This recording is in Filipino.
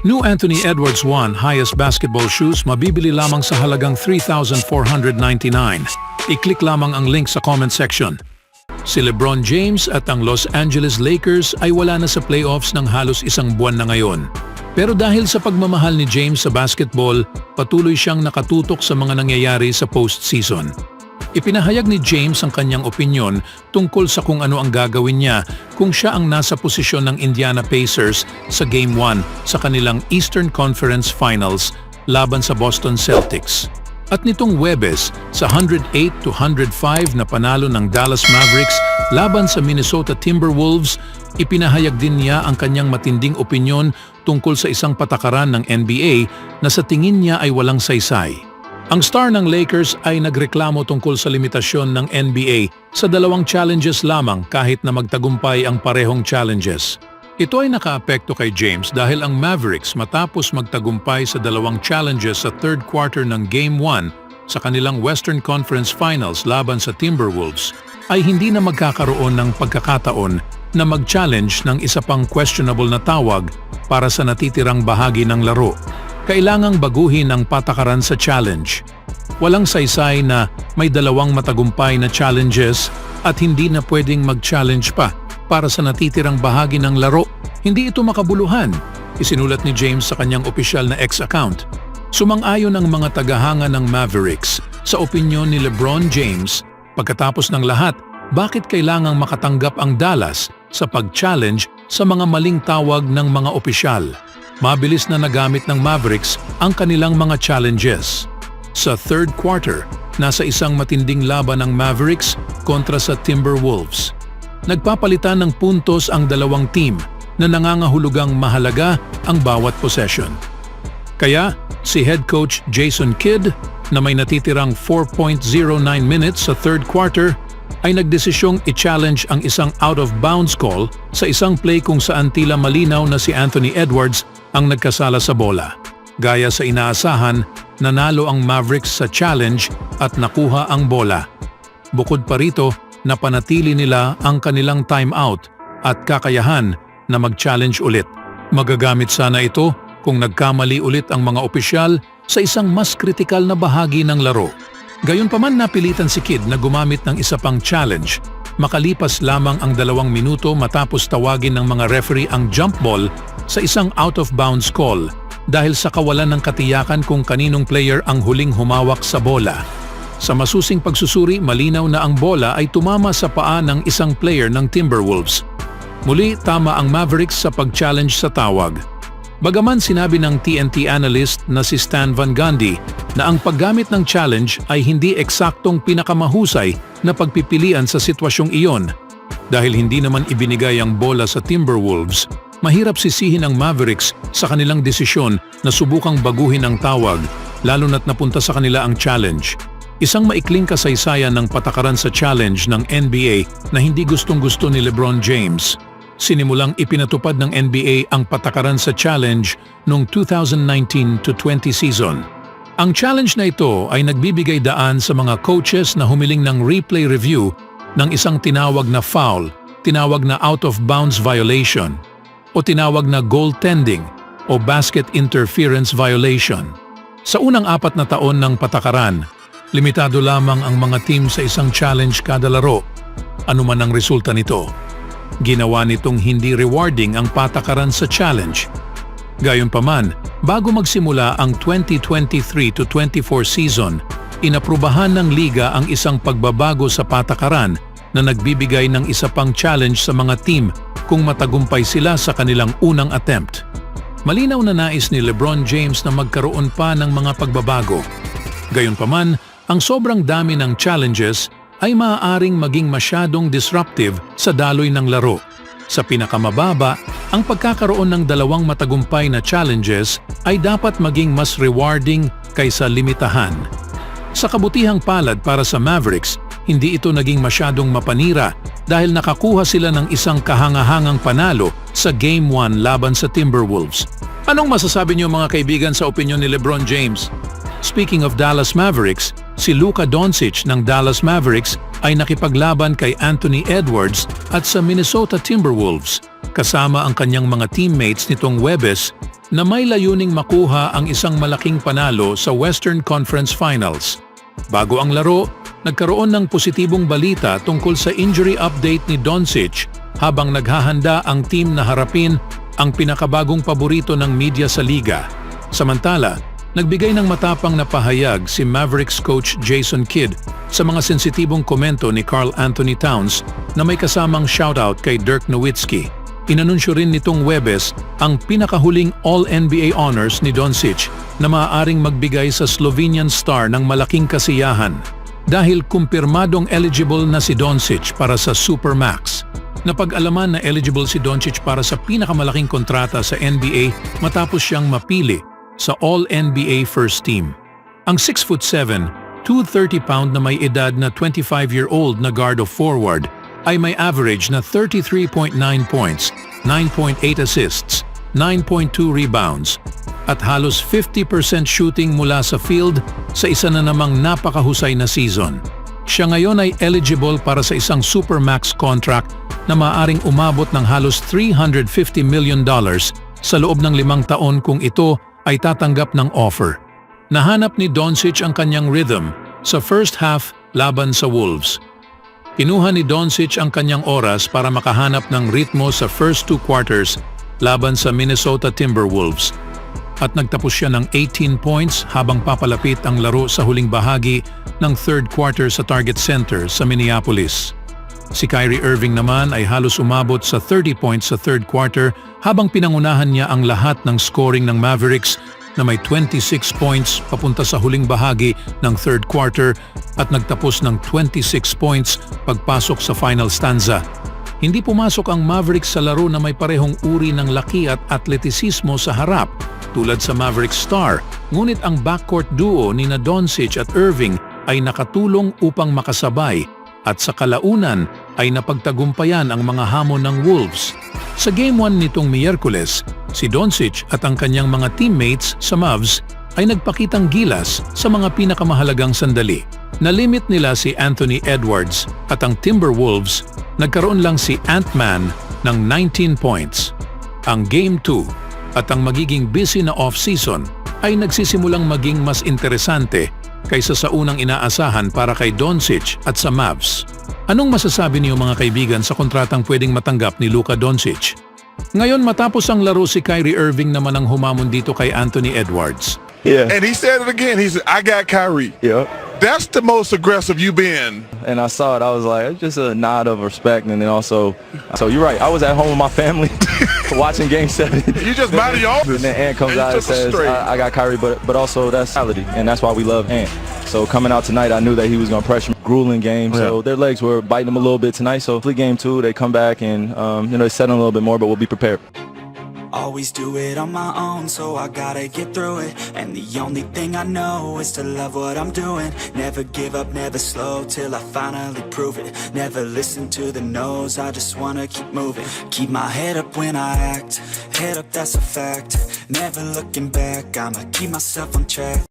New Anthony Edwards 1 highest basketball shoes mabibili lamang sa halagang $3,499. I-click lamang ang link sa comment section. Si LeBron James at ang Los Angeles Lakers ay wala na sa playoffs ng halos isang buwan na ngayon. Pero dahil sa pagmamahal ni James sa basketball, patuloy siyang nakatutok sa mga nangyayari sa postseason. Ipinahayag ni James ang kanyang opinyon tungkol sa kung ano ang gagawin niya kung siya ang nasa posisyon ng Indiana Pacers sa Game 1 sa kanilang Eastern Conference Finals laban sa Boston Celtics. At nitong Huwebes, sa 108-105 na panalo ng Dallas Mavericks laban sa Minnesota Timberwolves, ipinahayag din niya ang kanyang matinding opinyon tungkol sa isang patakaran ng NBA na sa tingin niya ay walang saysay. Ang star ng Lakers ay nagreklamo tungkol sa limitasyon ng NBA sa 2 challenges lamang kahit na magtagumpay ang parehong challenges. Ito ay nakaapekto kay James dahil ang Mavericks matapos magtagumpay sa 2 challenges sa third quarter ng Game 1 sa kanilang Western Conference Finals laban sa Timberwolves ay hindi na magkakaroon ng pagkakataon na mag-challenge ng isa pang questionable na tawag para sa natitirang bahagi ng laro. Kailangang baguhin ang patakaran sa challenge. Walang saysay na may 2 matagumpay na challenges at hindi na pwedeng mag-challenge pa para sa natitirang bahagi ng laro. Hindi ito makabuluhan, isinulat ni James sa kanyang opisyal na X account. Sumang-ayon ang mga tagahanga ng Mavericks sa opinyon ni LeBron James. Pagkatapos ng lahat, bakit kailangang makatanggap ang Dallas sa pag-challenge sa mga maling tawag ng mga opisyal? Mabilis na nagamit ng Mavericks ang kanilang mga challenges. Sa third quarter, nasa isang matinding laban ng Mavericks kontra sa Timberwolves. Nagpapalitan ng puntos ang 2 team na nangangahulugang mahalaga ang bawat possession. Kaya, si head coach Jason Kidd na may natitirang 4.09 minutes sa third quarter ay nagdesisyong i-challenge ang isang out-of-bounds call sa isang play kung saan tila malinaw na si Anthony Edwards ang nagkasala sa bola. Gaya sa inaasahan, nanalo ang Mavericks sa challenge at nakuha ang bola. Bukod pa rito, napanatili nila ang kanilang timeout at kakayahan na mag-challenge ulit. Magagamit sana ito kung nagkamali ulit ang mga opisyal sa isang mas kritikal na bahagi ng laro. Gayunpaman napilitan si Kidd na gumamit ng isa pang challenge. Makalipas lamang ang 2 minuto matapos tawagin ng mga referee ang jump ball sa isang out-of-bounds call dahil sa kawalan ng katiyakan kung kaninong player ang huling humawak sa bola. Sa masusing pagsusuri, malinaw na ang bola ay tumama sa paa ng isang player ng Timberwolves. Muli, tama ang Mavericks sa pag-challenge sa tawag. Bagaman sinabi ng TNT analyst na si Stan Van Gundy na ang paggamit ng challenge ay hindi eksaktong pinakamahusay na pagpipilian sa sitwasyong iyon. Dahil hindi naman ibinigay ang bola sa Timberwolves, mahirap sisihin ang Mavericks sa kanilang desisyon na subukang baguhin ang tawag, lalo na't napunta sa kanila ang challenge. Isang maikling kasaysayan ng patakaran sa challenge ng NBA na hindi gustong-gusto ni LeBron James. Sinimulang ipinatupad ng NBA ang patakaran sa challenge noong 2019-20 season. Ang challenge na ito ay nagbibigay daan sa mga coaches na humiling ng replay review ng isang tinawag na foul, tinawag na out-of-bounds violation, o tinawag na goaltending o basket interference violation. Sa unang 4 na taon ng patakaran, limitado lamang ang mga team sa isang challenge kada laro. Ano man ang resulta nito, ginawa nitong hindi rewarding ang patakaran sa challenge. Gayunpaman, bago magsimula ang 2023-24 season, inaprubahan ng liga ang isang pagbabago sa patakaran na nagbibigay ng isa pang challenge sa mga team kung matagumpay sila sa kanilang unang attempt. Malinaw na nais ni LeBron James na magkaroon pa ng mga pagbabago. Gayunpaman, ang sobrang dami ng challenges ay maaaring maging masyadong disruptive sa daloy ng laro. Sa pinakamababa, ang pagkakaroon ng 2 matagumpay na challenges ay dapat maging mas rewarding kaysa limitahan. Sa kabutihang palad para sa Mavericks, hindi ito naging masyadong mapanira dahil nakakuha sila ng isang kahangahangang panalo sa Game 1 laban sa Timberwolves. Anong masasabi niyo mga kaibigan sa opinyon ni LeBron James? Speaking of Dallas Mavericks, si Luka Doncic ng Dallas Mavericks ay nakipaglaban kay Anthony Edwards at sa Minnesota Timberwolves, kasama ang kanyang mga teammates nitong Huwebes na may layuning makuha ang isang malaking panalo sa Western Conference Finals. Bago ang laro, nagkaroon ng positibong balita tungkol sa injury update ni Doncic habang naghahanda ang team na harapin ang pinakabagong paborito ng media sa liga. Samantala, nagbigay ng matapang na pahayag si Mavericks coach Jason Kidd sa mga sensitibong komento ni Karl Anthony Towns na may kasamang shoutout kay Dirk Nowitzki. Inanunsyo rin nitong Huwebes ang pinakahuling All-NBA honors ni Doncic na maaaring magbigay sa Slovenian star ng malaking kasiyahan dahil kumpirmadong eligible na si Doncic para sa Supermax. Napag-alaman na eligible si Doncic para sa pinakamalaking kontrata sa NBA matapos siyang mapili sa All-NBA First Team. Ang 6'7", 230-pound na may edad na 25-year-old na guard of forward ay may average na 33.9 points, 9.8 assists, 9.2 rebounds, at halos 50% shooting mula sa field sa isa na namang napakahusay na season. Siya ngayon ay eligible para sa isang Supermax contract na maaaring umabot ng halos $350 million sa loob ng 5 taon kung ito ay tatanggap ng offer. Nahanap ni Doncic ang kanyang rhythm sa first half laban sa Wolves. Kinuha ni Doncic ang kanyang oras para makahanap ng ritmo sa first 2 quarters laban sa Minnesota Timberwolves. At nagtapos siya ng 18 points habang papalapit ang laro sa huling bahagi ng third quarter sa Target Center sa Minneapolis. Si Kyrie Irving naman ay halos umabot sa 30 points sa third quarter habang pinangunahan niya ang lahat ng scoring ng Mavericks na may 26 points papunta sa huling bahagi ng third quarter at nagtapos ng 26 points pagpasok sa final stanza. Hindi pumasok ang Mavericks sa laro na may parehong uri ng laki at atletisismo sa harap tulad sa Mavericks star, ngunit ang backcourt duo ni Doncic at Irving ay nakatulong upang makasabay at sa kalaunan ay napagtagumpayan ang mga hamon ng Wolves. Sa Game 1 nitong Miyerkules, si Doncic at ang kanyang mga teammates sa Mavs ay nagpakitang gilas sa mga pinakamahalagang sandali. Nalimit nila si Anthony Edwards at ang Timberwolves nagkaroon lang si Ant-Man ng 19 points. Ang Game 2 at ang magiging busy na off-season ay nagsisimulang maging mas interesante kaysa sa unang inaasahan para kay Doncic at sa Mavs. Anong masasabi niyo mga kaibigan sa kontratang pwedeng matanggap ni Luka Doncic? Ngayon matapos ang laro si Kyrie Irving naman ang humamon dito kay Anthony Edwards. Yeah. And he said it again. He said, I got Kyrie. Yep. That's the most aggressive you've been. And I saw it. I was like, it's just a nod of respect. And then also, so you're right. I was at home with my family watching Game 7. You just minded your And office. then Ant comes And you out and took it says, straight. I got Kyrie, but also that's reality. And that's why we love Ant. So coming out tonight, I knew that he was going to pressure me. Grueling game. So their legs were biting them a little bit tonight. So hopefully Game 2, they come back and, they settle a little bit more, but we'll be prepared. Always do it on my own, so I gotta get through it. And the only thing I know is to love what I'm doing. Never give up, never slow, till I finally prove it. Never listen to the no's, I just wanna keep moving. Keep my head up when I act, head up, that's a fact. Never looking back, I'ma keep myself on track.